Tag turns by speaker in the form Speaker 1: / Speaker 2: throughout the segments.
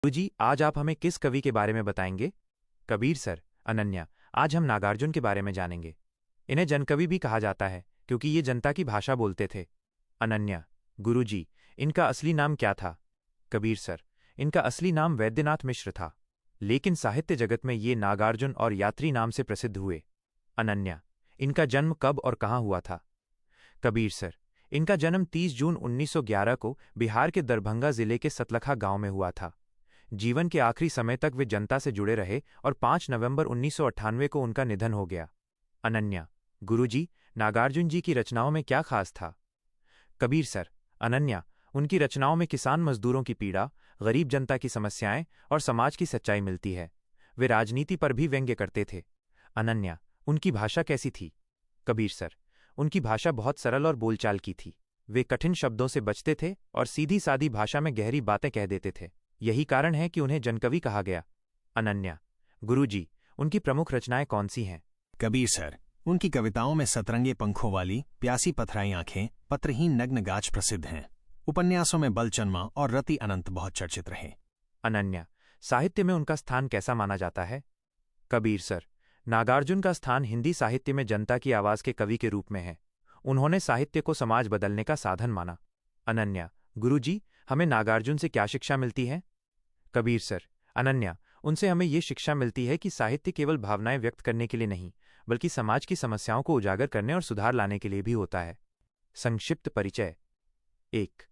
Speaker 1: गुरुजी, आज आप हमें किस कवि के बारे में बताएंगे? कबीर सर, अनन्या, आज हम नागार्जुन के बारे में जानेंगे। इन्हें जनकवि भी कहा जाता है क्योंकि ये जनता की भाषा बोलते थे। अनन्या, गुरुजी, इनका असली नाम क्या था? कबीर सर, इनका असली नाम वैद्यनाथ मिश्र था, लेकिन साहित्य जगत में ये नागार्जुन और यात्री नाम से प्रसिद्ध हुए। अनन्या, इनका जन्म कब और कहाँ हुआ था? कबीर सर, इनका जन्म 30 जून 1911 को बिहार के दरभंगा जिले के सतलखा गांव में हुआ था। जीवन के आखिरी समय तक वे जनता से जुड़े रहे और 5 नवंबर 1998 को उनका निधन हो गया। अनन्या, गुरुजी, नागार्जुन जी की रचनाओं में क्या खास था? कबीर सर, अनन्या, उनकी रचनाओं में किसान मजदूरों की पीड़ा, गरीब जनता की समस्याएं और समाज की सच्चाई मिलती है। वे राजनीति पर भी व्यंग्य करते थे। अनन्या, उनकी भाषा कैसी थी? कबीर सर, उनकी भाषा बहुत सरल और बोलचाल की थी। वे कठिन शब्दों से बचते थे और सीधी सादी भाषा में गहरी बातें कह देते थे। यही कारण है कि उन्हें जनकवि कहा गया। अनन्या, गुरुजी, उनकी प्रमुख रचनाएं कौन सी हैं?
Speaker 2: कबीर सर, उनकी कविताओं में सतरंगे पंखों वाली, प्यासी पथराई आंखें, पत्रहीन नग्न गाछ प्रसिद्ध हैं। उपन्यासों में बलचन्मा और रति अनंत बहुत चर्चित रहे।
Speaker 1: अनन्या, साहित्य में उनका स्थान कैसा माना जाता है? कबीर सर, नागार्जुन का स्थान हिंदी साहित्य में जनता की आवाज के कवि के रूप में है। उन्होंने साहित्य को समाज बदलने का साधन माना। अनन्या, गुरुजी, हमें नागार्जुन से क्या शिक्षा मिलती है? कबीर सर, अनन्या, उनसे हमें ये शिक्षा मिलती है कि साहित्य केवल भावनाएं व्यक्त करने के लिए नहीं, बल्कि समाज की समस्याओं को उजागर करने और सुधार लाने के लिए भी होता है। संक्षिप्त परिचय। 1।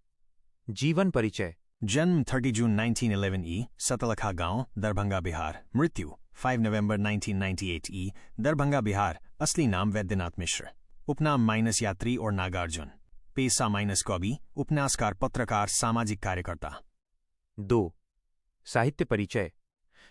Speaker 1: जीवन परिचय।
Speaker 2: जन्म 30 जून 1911 ई, सतलखा गांव, दरभंगा बिहार। मृत्यु 5 नवंबर 1998 ई, दरभंगा बिहार। असली नाम वैद्यनाथ मिश्र। उपनाम माइनस यात्री और नागार्जुन। पेशा माइनस कवि, उपन्यासकार, पत्रकार, सामाजिक कार्यकर्ता।
Speaker 1: 2। साहित्य परिचय।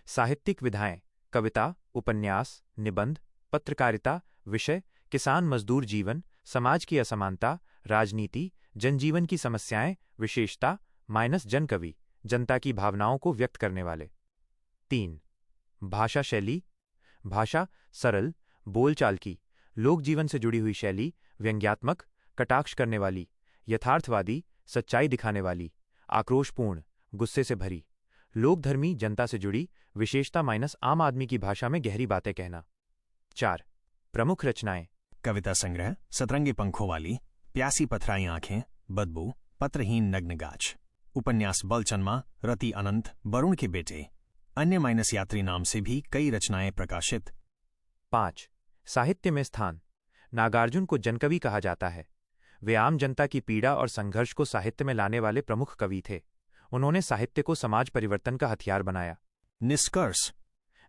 Speaker 1: साहित्यिक विधाएं: कविता, उपन्यास, निबंध, पत्रकारिता। विषय: किसान मजदूर जीवन, समाज की असमानता, राजनीति, जनजीवन की समस्याएं। विशेषता: माइनस जनकवि, जनता की भावनाओं को व्यक्त करने वाले। 3। भाषा शैली। भाषा: सरल, बोलचाल की, लोक जीवन से जुड़ी हुई शैली, व्यंग्यात्मक, कटाक्ष करने वाली, यथार्थवादी, सच्चाई दिखाने वाली, आक्रोशपूर्ण, गुस्से से भरी, लोकधर्मी, जनता से जुड़ी। विशेषता: माइनस आम आदमी की भाषा में गहरी बातें कहना। 4। प्रमुख रचनाएं।
Speaker 2: कविता संग्रह सतरंगे पंखों वाली, प्यासी पथराई आंखें, बदबू, पत्रहीन नग्न गाछ। उपन्यास बलचन्मा, रति अनंत, वरुण के बेटे। अन्य माइनस यात्री नाम से भी कई रचनाएं प्रकाशित।
Speaker 1: 5। साहित्य में स्थान। नागार्जुन को जनकवि कहा जाता है। वे आम जनता की पीड़ा और संघर्ष को साहित्य में लाने वाले प्रमुख कवि थे। उन्होंने साहित्य को समाज परिवर्तन का हथियार बनाया।
Speaker 2: निष्कर्ष: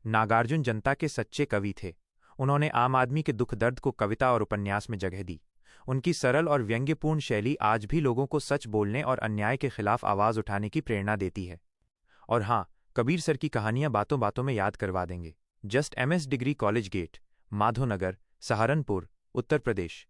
Speaker 1: नागार्जुन जनता के सच्चे कवि थे। उन्होंने आम आदमी के दुख दर्द को कविता और उपन्यास में जगह दी। उनकी सरल और व्यंग्यपूर्ण शैली आज भी लोगों को सच बोलने और अन्याय के खिलाफ आवाज उठाने की प्रेरणा देती है। और हाँ, कबीर सर की कहानियां बातों बातों में याद करवा देंगे। Just MS degree college gate, Madhonagar, Saharanpur, Uttar प्रदेश।